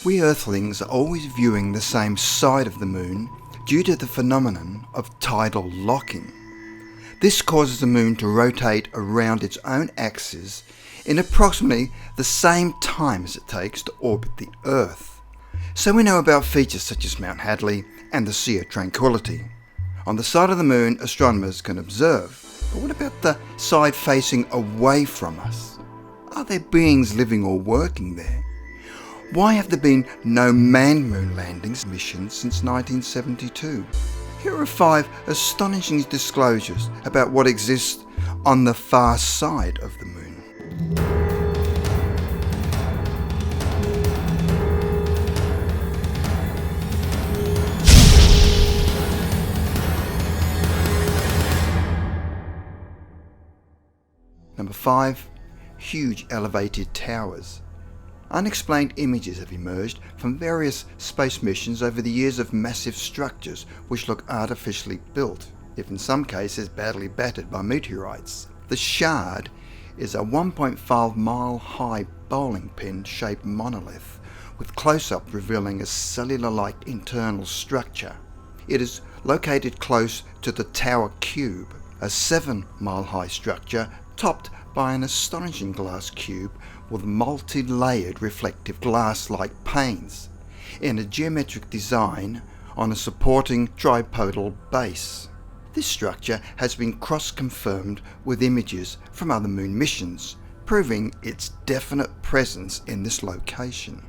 We earthlings are always viewing the same side of the moon due to the phenomenon of tidal locking. This causes the moon to rotate around its own axis in approximately the same time as it takes to orbit the Earth. So we know about features such as Mount Hadley and the Sea of Tranquility. On the side of the moon, astronomers can observe. But what about the side facing away from us? Are there beings living or working there? Why have there been no manned moon landings missions since 1972? Here are 5 astonishing disclosures about what exists on the far side of the moon. Number 5. Huge elevated towers. Unexplained images have emerged from various space missions over the years of massive structures which look artificially built, if in some cases badly battered by meteorites. The Shard is a 1.5 mile high bowling pin shaped monolith with close-up revealing a cellular-like internal structure. It is located close to the Tower Cube, a 7 mile high structure topped by an astonishing glass cube with multi-layered reflective glass-like panes in a geometric design on a supporting tripodal base. This structure has been cross-confirmed with images from other moon missions, proving its definite presence in this location.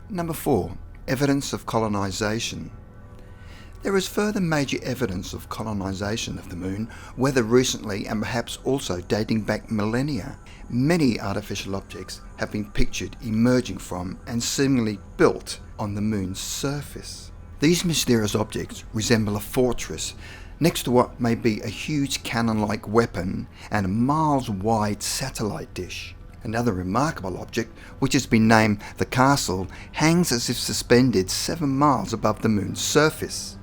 Number 4. Evidence of colonization. There is further major evidence of colonization of the moon, whether recently and perhaps also dating back millennia. Many artificial objects have been pictured emerging from and seemingly built on the moon's surface. These mysterious objects resemble a fortress next to what may be a huge cannon-like weapon and a miles-wide satellite dish. Another remarkable object, which has been named the Castle, hangs as if suspended 7 miles above the moon's surface.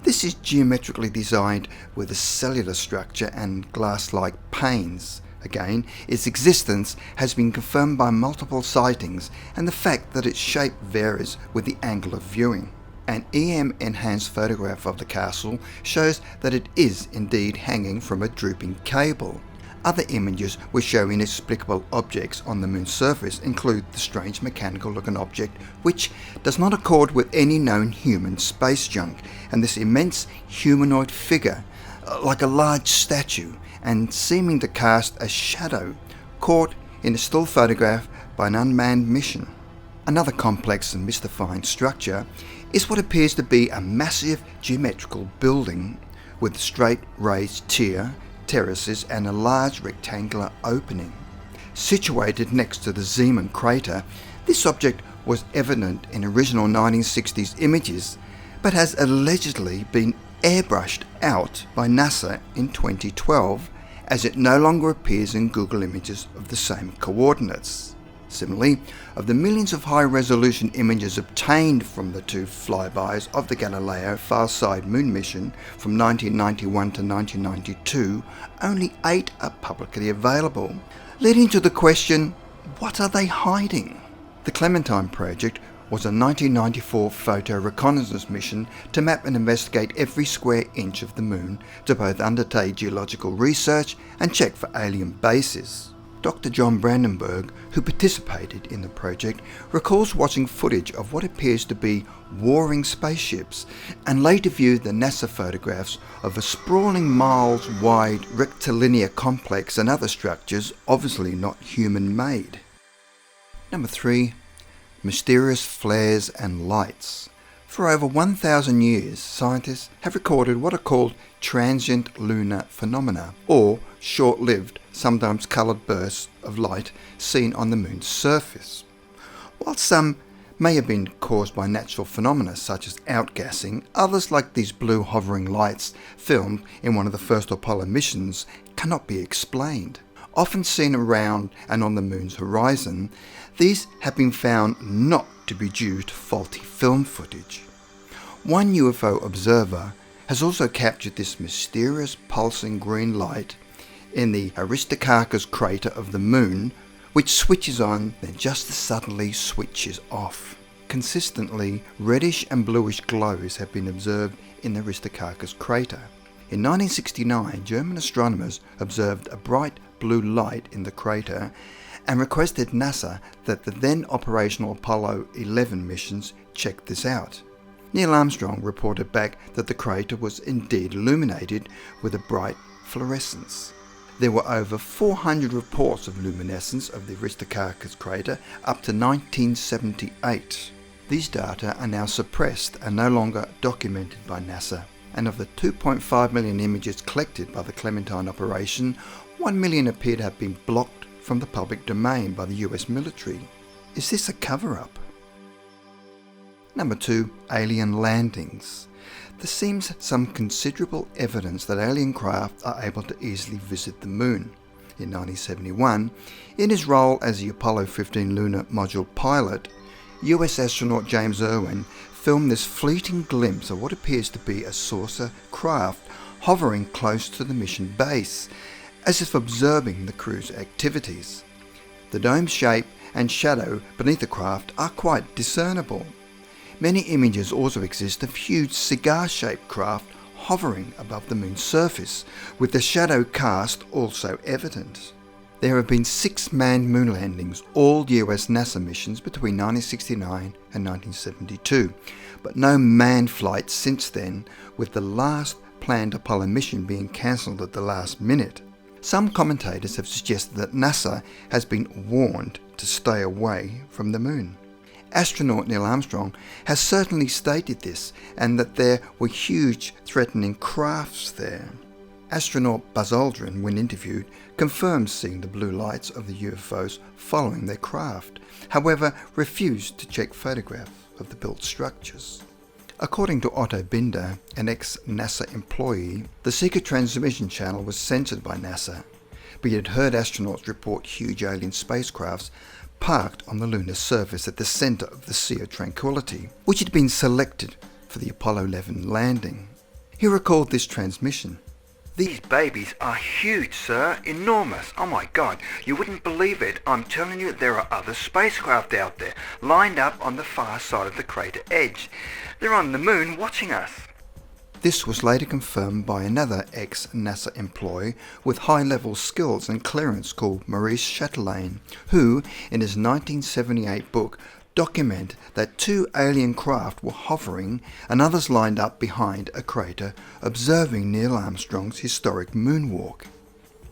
This is geometrically designed with a cellular structure and glass-like panes. Again, its existence has been confirmed by multiple sightings and the fact that its shape varies with the angle of viewing. An EM-enhanced photograph of the castle shows that it is indeed hanging from a drooping cable. Other images which show inexplicable objects on the moon's surface include the strange mechanical-looking object which does not accord with any known human space junk, and this immense humanoid figure, like a large statue, and seeming to cast a shadow, caught in a still photograph by an unmanned mission. Another complex and mystifying structure is what appears to be a massive geometrical building with straight raised terraces and a large rectangular opening. Situated next to the Zeeman crater, this object was evident in original 1960s images, but has allegedly been airbrushed out by NASA in 2012, as it no longer appears in Google images of the same coordinates. Similarly, of the millions of high-resolution images obtained from the 2 flybys of the Galileo far-side moon mission from 1991 to 1992, only 8 are publicly available, leading to the question, what are they hiding? The Clementine Project was a 1994 photo reconnaissance mission to map and investigate every square inch of the moon to both undertake geological research and check for alien bases. Dr. John Brandenburg, who participated in the project, recalls watching footage of what appears to be warring spaceships and later viewed the NASA photographs of a sprawling miles-wide rectilinear complex and other structures obviously not human-made. Number 3. Mysterious flares and lights. For over 1,000 years, scientists have recorded what are called transient lunar phenomena, or short-lived, sometimes coloured bursts of light seen on the moon's surface. While some may have been caused by natural phenomena such as outgassing, others, like these blue hovering lights filmed in one of the first Apollo missions, cannot be explained. Often seen around and on the moon's horizon, these have been found not to be due to faulty film footage. One UFO observer has also captured this mysterious pulsing green light in the Aristarchus crater of the moon, which switches on then just as suddenly switches off. Consistently, reddish and bluish glows have been observed in the Aristarchus crater. In 1969, German astronomers observed a bright blue light in the crater and requested NASA that the then operational Apollo 11 missions check this out. Neil Armstrong reported back that the crater was indeed illuminated with a bright fluorescence. There were over 400 reports of luminescence of the Aristarchus crater up to 1978. These data are now suppressed and no longer documented by NASA. And of the 2.5 million images collected by the Clementine operation, 1 million appear to have been blocked from the public domain by the US military. Is this a cover-up? Number 2. Alien landings. There seems some considerable evidence that alien craft are able to easily visit the moon. In 1971, in his role as the Apollo 15 lunar module pilot, US astronaut James Irwin filmed this fleeting glimpse of what appears to be a saucer craft hovering close to the mission base, as if observing the crew's activities. The dome shape and shadow beneath the craft are quite discernible. Many images also exist of huge cigar-shaped craft hovering above the moon's surface, with the shadow cast also evident. There have been 6 manned moon landings, all US NASA missions between 1969 and 1972, but no manned flights since then, with the last planned Apollo mission being cancelled at the last minute. Some commentators have suggested that NASA has been warned to stay away from the moon. Astronaut Neil Armstrong has certainly stated this, and that there were huge threatening crafts there. Astronaut Buzz Aldrin, when interviewed, confirmed seeing the blue lights of the UFOs following their craft, however refused to check photographs of the built structures. According to Otto Binder, an ex-NASA employee, the secret transmission channel was censored by NASA, but he had heard astronauts report huge alien spacecrafts parked on the lunar surface at the centre of the Sea of Tranquility, which had been selected for the Apollo 11 landing. He recalled this transmission. "These babies are huge, sir. Enormous. Oh my God, you wouldn't believe it. I'm telling you, there are other spacecraft out there, lined up on the far side of the crater edge. They're on the moon watching us." This was later confirmed by another ex-NASA employee with high-level skills and clearance called Maurice Chatelain, who, in his 1978 book, documented that 2 alien craft were hovering and others lined up behind a crater observing Neil Armstrong's historic moonwalk.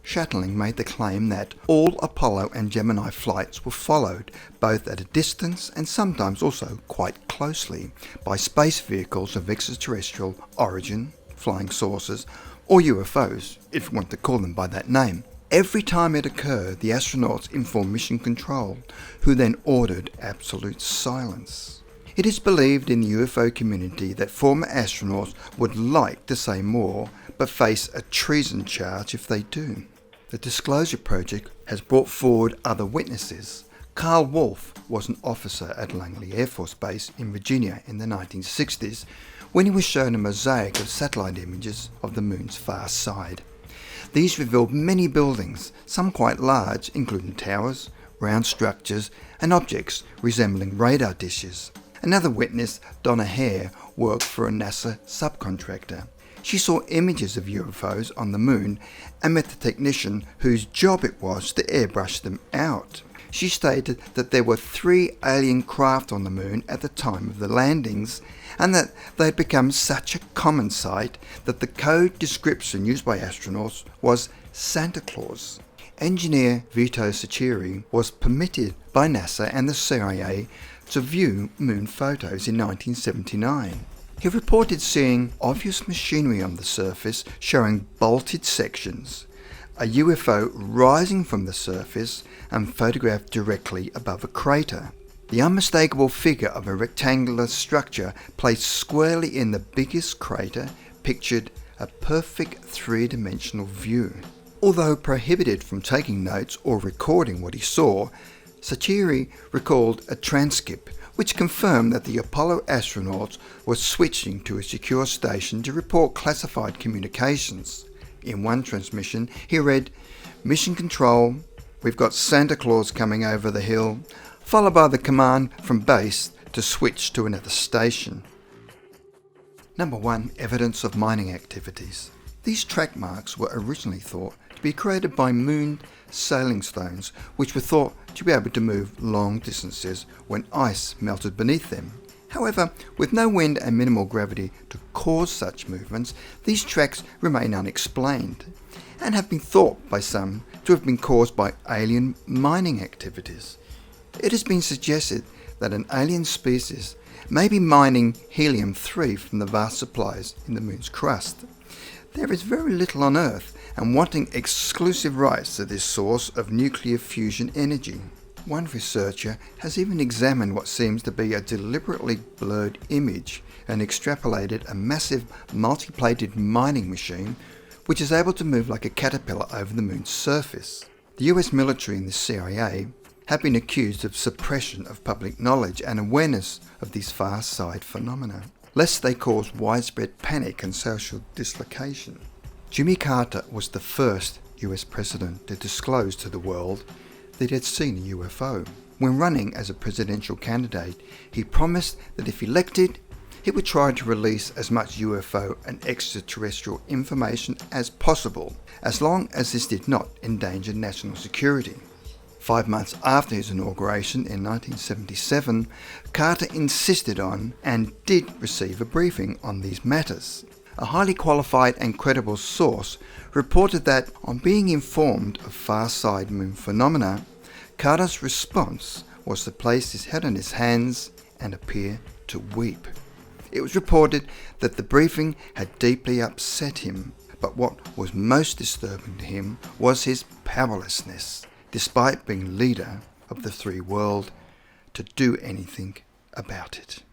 Chatelain made the claim that all Apollo and Gemini flights were followed, both at a distance and sometimes also quite closely, by space vehicles of extraterrestrial origin, flying saucers, or UFOs, if you want to call them by that name. Every time it occurred, the astronauts informed Mission Control, who then ordered absolute silence. It is believed in the UFO community that former astronauts would like to say more, but face a treason charge if they do. The Disclosure Project has brought forward other witnesses. Carl Wolf was an officer at Langley Air Force Base in Virginia in the 1960s when he was shown a mosaic of satellite images of the moon's far side. These revealed many buildings, some quite large, including towers, round structures, and objects resembling radar dishes. Another witness, Donna Hare, worked for a NASA subcontractor. She saw images of UFOs on the moon and met the technician whose job it was to airbrush them out. She stated that there were 3 alien craft on the moon at the time of the landings, and that they had become such a common sight that the code description used by astronauts was Santa Claus. Engineer Vito Saccheri was permitted by NASA and the CIA to view moon photos in 1979. He reported seeing obvious machinery on the surface showing bolted sections, a UFO rising from the surface and photographed directly above a crater. The unmistakable figure of a rectangular structure placed squarely in the biggest crater pictured a perfect 3-dimensional view. Although prohibited from taking notes or recording what he saw, Saccheri recalled a transcript which confirmed that the Apollo astronauts were switching to a secure station to report classified communications. In one transmission, he read, "Mission Control, we've got Santa Claus coming over the hill, followed by the command from base to switch to another station. Number 1. Evidence of mining activities. These track marks were originally thought to be created by moon sailing stones, which were thought to be able to move long distances when ice melted beneath them. However, with no wind and minimal gravity to cause such movements, these tracks remain unexplained and have been thought by some to have been caused by alien mining activities. It has been suggested that an alien species may be mining helium-3 from the vast supplies in the moon's crust. There is very little on Earth, and wanting exclusive rights to this source of nuclear fusion energy. One researcher has even examined what seems to be a deliberately blurred image and extrapolated a massive multi-plated mining machine which is able to move like a caterpillar over the moon's surface. The US military and the CIA have been accused of suppression of public knowledge and awareness of these far-side phenomena, lest they cause widespread panic and social dislocation. Jimmy Carter was the first US president to disclose to the world that he had seen a UFO. When running as a presidential candidate, he promised that if elected, he would try to release as much UFO and extraterrestrial information as possible, as long as this did not endanger national security. 5 months after his inauguration in 1977, Carter insisted on and did receive a briefing on these matters. A highly qualified and credible source reported that on being informed of far-side moon phenomena, Carter's response was to place his head on his hands and appear to weep. It was reported that the briefing had deeply upset him, but what was most disturbing to him was his powerlessness, despite being leader of the free world, to do anything about it.